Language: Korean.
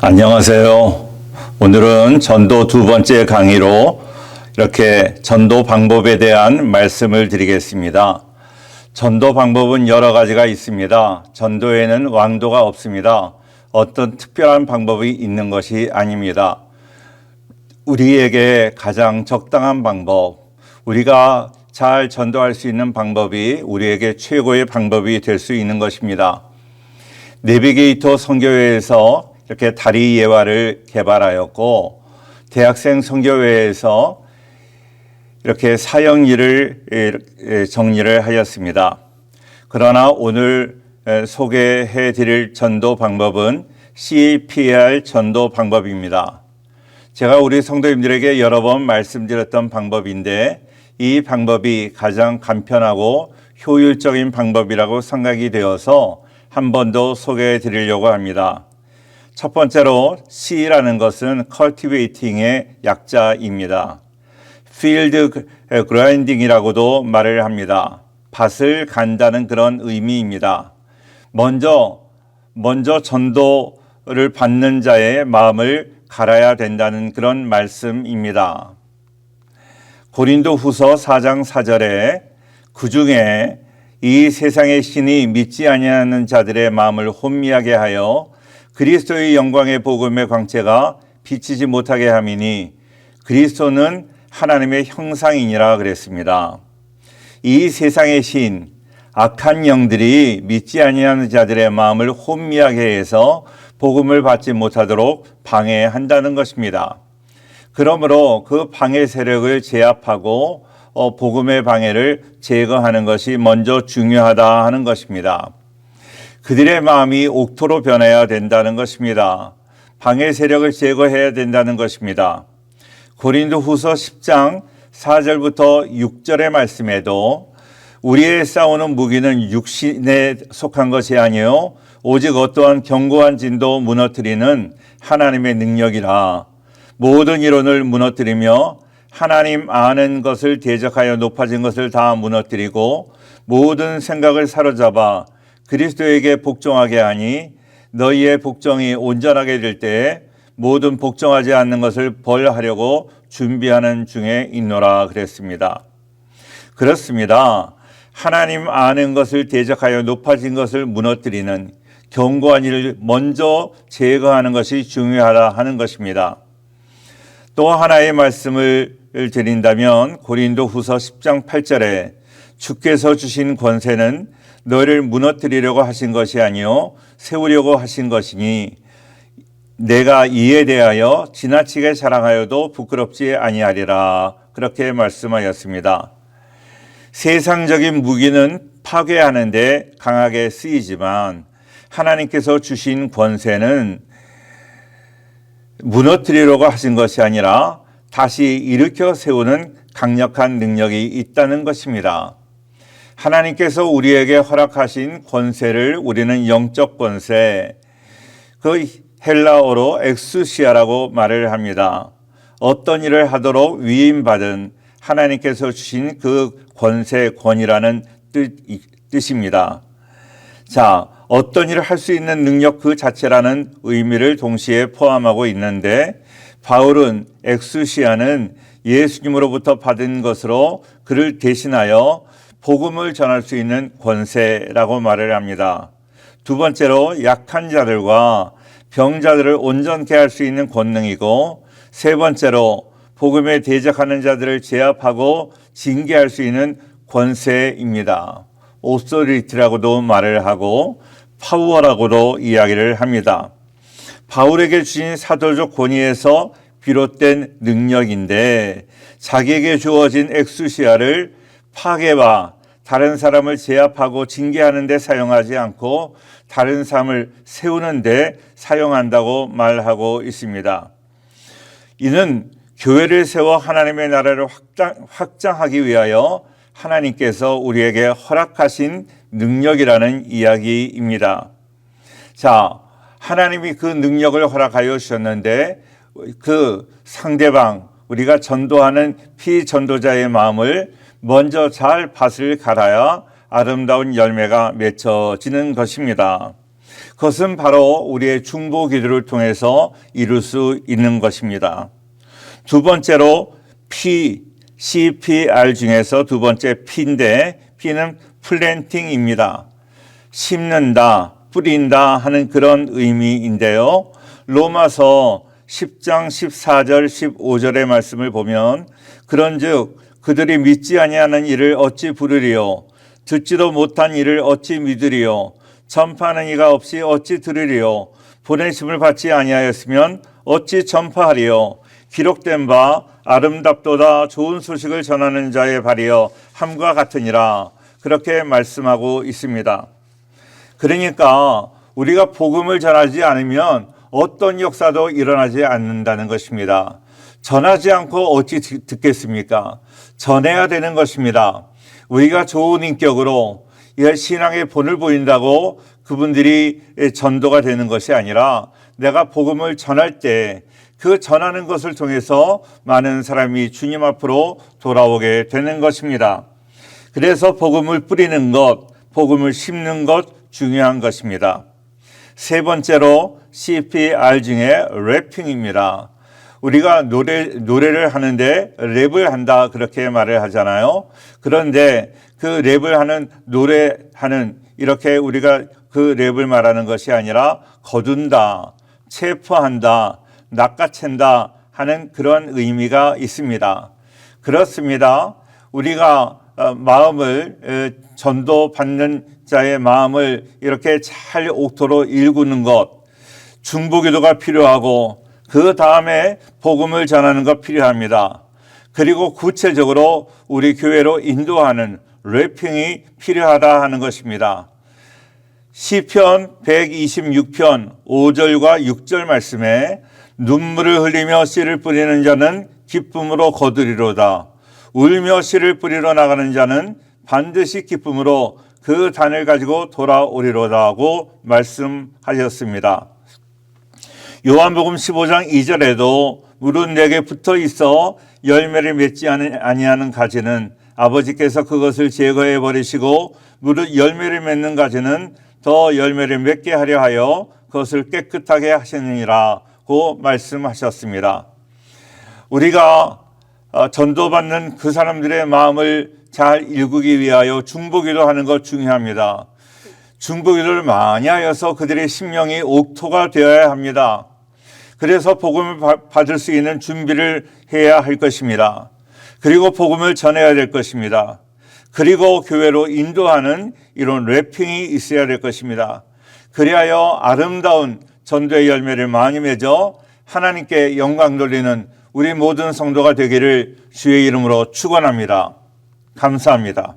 안녕하세요. 오늘은 전도 두 번째 강의로 이렇게 전도 방법에 대한 말씀을 드리겠습니다. 전도 방법은 여러 가지가 있습니다. 전도에는 왕도가 없습니다. 어떤 특별한 방법이 있는 것이 아닙니다. 우리에게 가장 적당한 방법, 우리가 잘 전도할 수 있는 방법이 우리에게 최고의 방법이 될 수 있는 것입니다. 내비게이터 선교회에서 이렇게 다리 예화를 개발하였고, 대학생 선교회에서 이렇게 사형일을 정리를 하였습니다. 그러나 오늘 소개해 드릴 전도 방법은 CPR 전도 방법입니다. 제가 우리 성도님들에게 여러 번 말씀드렸던 방법인데, 이 방법이 가장 간편하고 효율적인 방법이라고 생각이 되어서 한 번 더 소개해 드리려고 합니다. 첫 번째로 C라는 것은 cultivating의 약자입니다. field grinding이라고도 말을 합니다. 밭을 간다는 그런 의미입니다. 먼저 전도를 받는 자의 마음을 갈아야 된다는 그런 말씀입니다. 고린도후서 4장 4절에 그중에 이 세상의 신이 믿지 아니하는 자들의 마음을 혼미하게 하여 그리스도의 영광의 복음의 광채가 비치지 못하게 함이니 그리스도는 하나님의 형상이니라 그랬습니다. 이 세상의 신, 악한 영들이 믿지 아니하는 자들의 마음을 혼미하게 해서 복음을 받지 못하도록 방해한다는 것입니다. 그러므로 그 방해 세력을 제압하고 복음의 방해를 제거하는 것이 먼저 중요하다 하는 것입니다. 그들의 마음이 옥토로 변해야 된다는 것입니다. 방해 세력을 제거해야 된다는 것입니다. 고린도후서 10장 4절부터 6절의 말씀에도 우리의 싸우는 무기는 육신에 속한 것이 아니요 오직 어떠한 견고한 진도 무너뜨리는 하나님의 능력이라. 모든 이론을 무너뜨리며 하나님 아는 것을 대적하여 높아진 것을 다 무너뜨리고 모든 생각을 사로잡아 그리스도에게 복종하게 하니 너희의 복종이 온전하게 될 때에 모든 복종하지 않는 것을 벌하려고 준비하는 중에 있노라 그랬습니다. 그렇습니다. 하나님 아는 것을 대적하여 높아진 것을 무너뜨리는 견고한 일을 먼저 제거하는 것이 중요하다 하는 것입니다. 또 하나의 말씀을 드린다면 고린도후서 10장 8절에 주께서 주신 권세는 너를 무너뜨리려고 하신 것이 아니요 세우려고 하신 것이니 내가 이에 대하여 지나치게 자랑하여도 부끄럽지 아니하리라 그렇게 말씀하였습니다. 세상적인 무기는 파괴하는 데 강하게 쓰이지만 하나님께서 주신 권세는 무너뜨리려고 하신 것이 아니라 다시 일으켜 세우는 강력한 능력이 있다는 것입니다. 하나님께서 우리에게 허락하신 권세를 우리는 영적 권세, 그 헬라어로 엑수시아라고 말을 합니다. 어떤 일을 하도록 위임받은 하나님께서 주신 그 권세, 권이라는 뜻입니다. 자, 어떤 일을 할 수 있는 능력 그 자체라는 의미를 동시에 포함하고 있는데 바울은 엑수시아는 예수님으로부터 받은 것으로 그를 대신하여 복음을 전할 수 있는 권세라고 말을 합니다. 두 번째로 약한 자들과 병자들을 온전케 할 수 있는 권능이고 세 번째로 복음에 대적하는 자들을 제압하고 징계할 수 있는 권세입니다. 오소리티라고도 말을 하고 파워라고도 이야기를 합니다. 바울에게 주신 사도적 권위에서 비롯된 능력인데 자기에게 주어진 엑수시아를 파괴와 다른 사람을 제압하고 징계하는 데 사용하지 않고 다른 사람을 세우는 데 사용한다고 말하고 있습니다. 이는 교회를 세워 하나님의 나라를 확장하기 위하여 하나님께서 우리에게 허락하신 능력이라는 이야기입니다. 자, 하나님이 그 능력을 허락하여 주셨는데 그 상대방, 우리가 전도하는 피전도자의 마음을 먼저 잘 밭을 갈아야 아름다운 열매가 맺혀지는 것입니다. 그것은 바로 우리의 중보 기도를 통해서 이룰 수 있는 것입니다. 두 번째로 CPR 중에서 두 번째 P인데 P는 플랜팅입니다. 심는다, 뿌린다 하는 그런 의미인데요. 로마서 10장 14절 15절의 말씀을 보면 그런즉 그들이 믿지 아니하는 일을 어찌 부르리요 듣지도 못한 일을 어찌 믿으리요 전파하는 이가 없이 어찌 들으리요 보내심을 받지 아니하였으면 어찌 전파하리요 기록된 바 아름답도다 좋은 소식을 전하는 자의 발이여 함과 같으니라 그렇게 말씀하고 있습니다. 그러니까 우리가 복음을 전하지 않으면 어떤 역사도 일어나지 않는다는 것입니다. 전하지 않고 어찌 듣겠습니까? 전해야 되는 것입니다. 우리가 좋은 인격으로 신앙의 본을 보인다고 그분들이 전도가 되는 것이 아니라 내가 복음을 전할 때 그 전하는 것을 통해서 많은 사람이 주님 앞으로 돌아오게 되는 것입니다. 그래서 복음을 뿌리는 것, 복음을 심는 것 중요한 것입니다. 세 번째로 CPR 중에 래핑입니다. 우리가 노래를 하는데 랩을 한다 그렇게 말을 하잖아요. 그런데 그 랩을 하는 노래하는 이렇게 우리가 그 랩을 말하는 것이 아니라 거둔다, 체포한다, 낚아챈다 하는 그런 의미가 있습니다. 그렇습니다. 우리가 마음을 전도받는 자의 마음을 이렇게 잘 옥토로 일구는 것, 중보기도가 필요하고 그 다음에 복음을 전하는 것 필요합니다. 그리고 구체적으로 우리 교회로 인도하는 래핑이 필요하다 하는 것입니다. 시편 126편 5절과 6절 말씀에 눈물을 흘리며 씨를 뿌리는 자는 기쁨으로 거두리로다. 울며 씨를 뿌리러 나가는 자는 반드시 기쁨으로 그 단을 가지고 돌아오리로다 하고 말씀하셨습니다. 요한복음 15장 2절에도 물은 내게 붙어 있어 열매를 맺지 아니하는 가지는 아버지께서 그것을 제거해 버리시고 무릇 열매를 맺는 가지는 더 열매를 맺게 하려 하여 그것을 깨끗하게 하시느니라고 말씀하셨습니다. 우리가 전도받는 그 사람들의 마음을 잘 일구기 위하여 중보기도 하는 것 중요합니다. 중보기도를 많이 하여서 그들의 심령이 옥토가 되어야 합니다. 그래서 복음을 받을 수 있는 준비를 해야 할 것입니다. 그리고 복음을 전해야 될 것입니다. 그리고 교회로 인도하는 이런 래핑이 있어야 될 것입니다. 그리하여 아름다운 전도의 열매를 많이 맺어 하나님께 영광 돌리는 우리 모든 성도가 되기를 주의 이름으로 축원합니다. 감사합니다.